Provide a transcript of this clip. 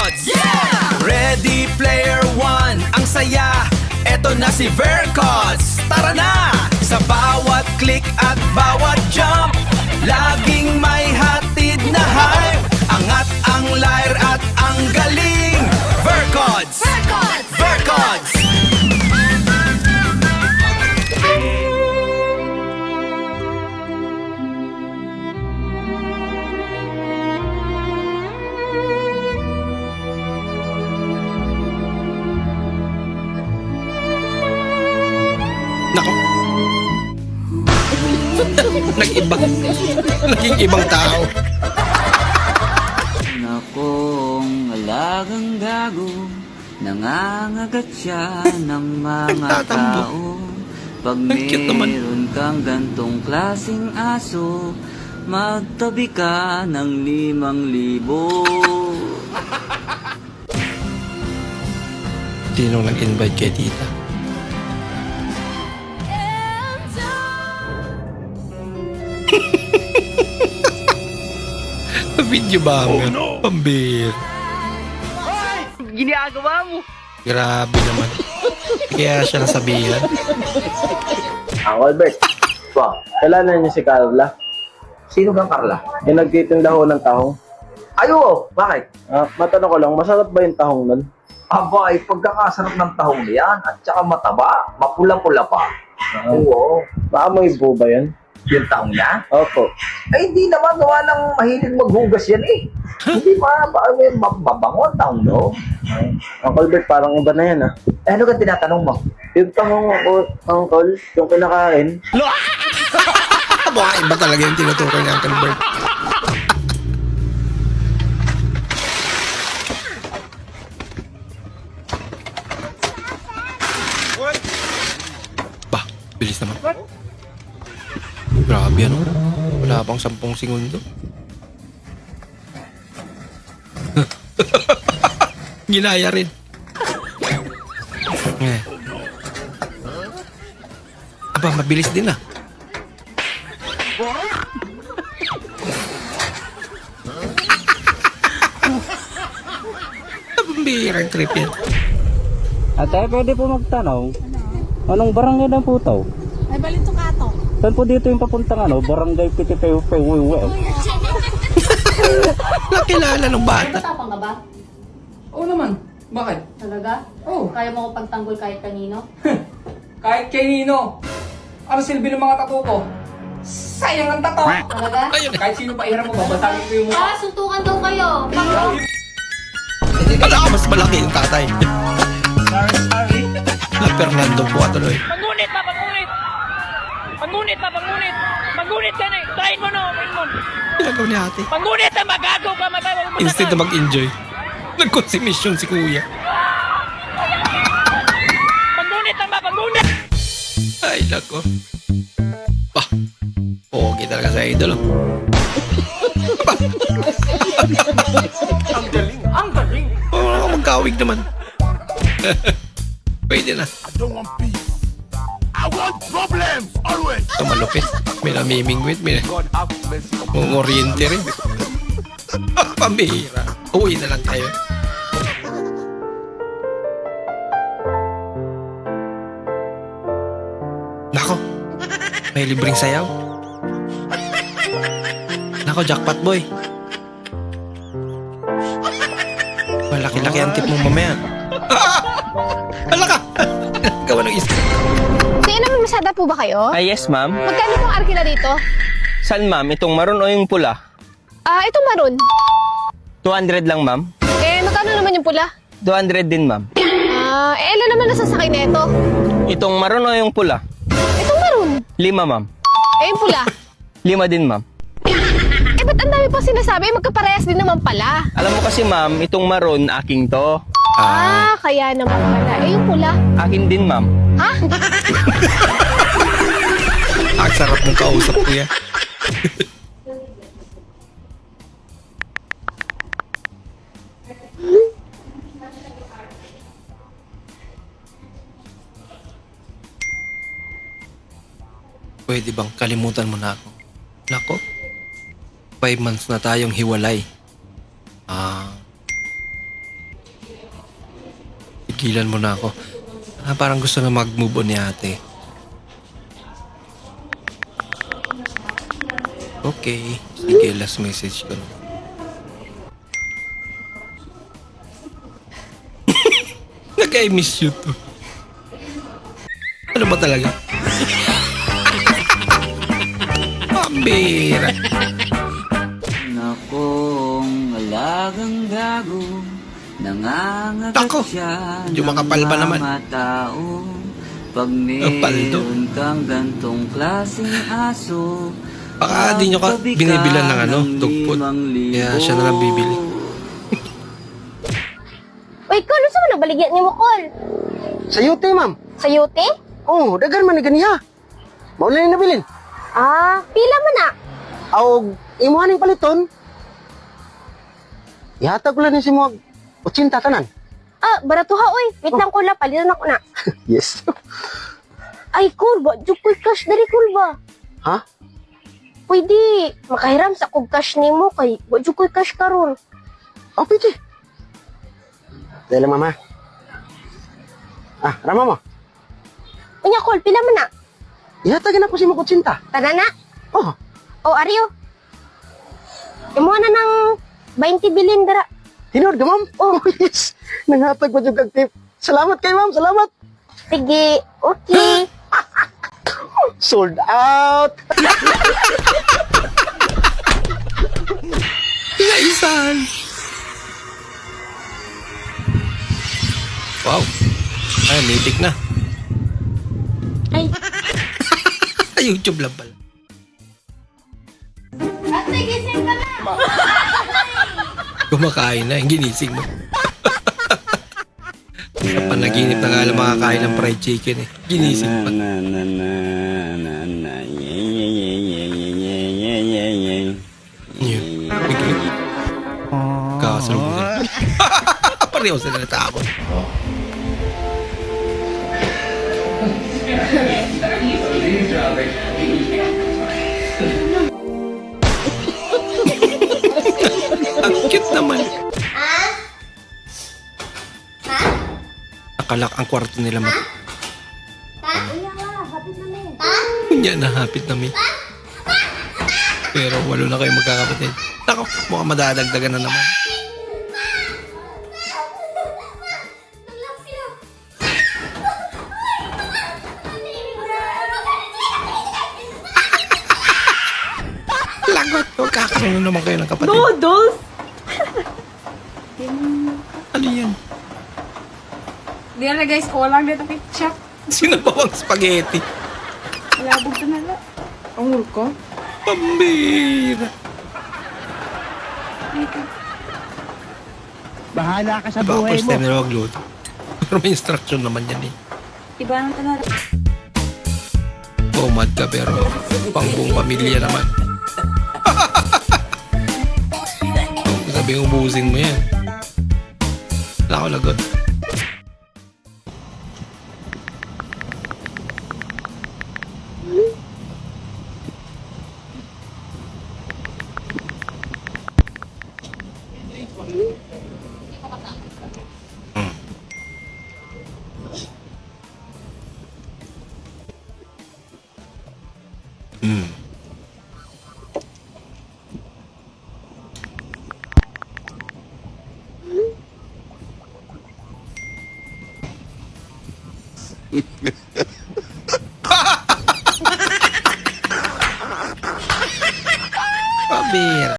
Vercods! Yeah! Ready Player One, ang saya. Eto na si Vercods. Tara na! Sa bawat click at bawat jump, laging may hatid na hype. Angat ang lyre at ang galing. Vercods! Vercods! Vercods! Nako. Nag-iba. Naging ibang tao. Nakong alagang gago, nangangagat siya ng mga Nagtatambo. tao. Pag Ang cute naman. meron kang gantong klaseng aso, magtabi ka ng 5,000. Sinong nag-invite kay tita? Video ba ang pambir? Ginagawa mo? Grabe naman. Kaya siya nasabihan. Albert, kailangan niyo si Carla. Sino kang Carla? Yung nagtitinda ho ng tahong. Ay, oo. Bakit? Matanong ko lang, masarap ba yung tahong nun? Aba, ay pagkakasarap ng tahong na yan at saka mataba, mapula-pula pa. Oo. Maamoy po ba yan? Yung tahong niya? Opo. Ay, hindi naman gawa ng mahilig maghugas yan eh. Hindi mabango ang tahong no? Ang Albert, parang iba na yan Eh, ano ka tinatanong mo? Yung tahong, Uncle, yung kinakain. Mukha iba talaga yung tinutukoy ng Uncle Bert. Bah, bilis naman. Grabe ano. Wala pang 10 segundo. Ginaya rin. Aba, mabilis din ah. Pambirang trip yan. Ate, pwede po magtanong? Anong barangay ng po to? Ay, Balito Kato. Saan po dito yung papuntang barangay Pitipewpewewe? Nakilala ng bata. Matapang ka ba? Oo naman. Bakit? Talaga? Oo. Kaya mo ko pagtanggol kahit kanino? Kahit kay Nino. Ano silbi ng mga tato ko? Sayang ang tato! Talaga? Ayun. Kahit sino pa iharap mo, babasagin ko yung mukha. Suntukan daw kayo. Wala ka mas malaki yung tatay. Sorry. Na Fernando po tuloy. Pangunit pa, pangunit! Pangunit pa, pangunit! Pangunit ka na eh! Try mo no, Raymond! Ginagaw ni ate. Pangunit na magagaw ka, mabawal mo Instead na mag-enjoy, nag-consumption si kuya. Pangunit na ba, pangunit! Ay, lako. Bah, pogi talaga sa idol. Ang galing! Ang galing! Oo, magkawig naman. Pwede na. I don't want peace. I want problems always. Ito malupit. May namimingwit. May God have mercy. oriente rin. Pambihira. Uwi na lang tayo. Nako. May libreng sayaw. Nako, jackpot boy. Malaki-laki ang tip mo mamaya. Hala ka! Gawa ng isa. Kuya naman, masada po ba kayo? Ay, yes, ma'am. Magkano pong arkila dito? Saan, ma'am? Itong maroon o yung pula? Itong maroon. 200 lang, ma'am. Magkano naman yung pula? 200 din, ma'am. Ilan naman nasasakay na ito? Itong maroon o yung pula? Itong maroon. 5, ma'am. Yung pula. 5 din, ma'am. Ba't ang dami pang sinasabi? Magkaparehas din naman pala. Alam mo kasi, ma'am, itong maroon, aking to. Kaya naman pala. Yung pula. Akin din, ma'am. Ha? Ang sarap mong kausap, kuya. Pwede bang kalimutan mo na ako? Nako, 5 months na tayong hiwalay. tigilan mo na ako. Parang gusto na mag-move on ni ate. Okay. Sige, last message ko. I miss you too. Ano ba talaga? Pambira. Nakong alagang gago, nangangagat Ako, siya medyo makapal pa naman. Tao, pag Paldo. meron kang gantong klaseng aso, Baka di nyo ka binibilan ng ano, dugpot. Kaya siya na lang bibili. Uy, Col, saan mo nabaligyan ni mo, Col? Sa UT, ma'am. Sa yote? Oh, dagan man ni ganiya. Mauna na nabilin. Ah, pila man na. Aw, imuhaning paliton. Ihatag ko lang si mo 80 tanan. Ah, baratuha, uy. Wait lang, Col, palitan ako na. Yes. Ay, Col, ba? Jukoy cash dari, Col ba? Ha? Pwede, makahiram sa kog cash ni mo kay wa jukoy cash karon. Oh, pwede. Dahil lang, mama. Ah, rama mo. Unya, Col, pila man na. Ihatagin ako si mo 80. Tanan na? Oh, O, Aryo. Imuha na ng 20 bilin dara. hinood ka, ma'am? Oh, yes. Nanghatag ko yung tip. Salamat kay ma'am, salamat. Sige, okay. Sold out. Pinaisan. Wow. Ay, mitik na. Ay. YouTube lang pala. Ate, gising ka na! Kumakain na, yung ginising mo. Sa panaginip na nga lang makakain ng fried chicken eh. Ginising pa. Yun. Bigla. Kasalubungan. Pareho sila natakot. Ang cute naman. Nakalak ang kwarto nila mat. Hindi na hapit na may. Pero walo na kayo magkakapatid. Nako, mukhang madadagdagan na naman. Lagot, magkakaroon naman kayo ng kapatid. Noodles! Ano yan? Di na guys, kulang dito ketchup. Sinabawang spaghetti. Labog ka na lang. Ang ko? Pambira. Bahala ka sa Baka first time nila magluto. Pero may instruction naman yan eh. Iba nang tanala. Bumad ka pero pang buong pamilya naman. Sabi ubusin mo yan. Wala ko lagot. Mm. Pambira.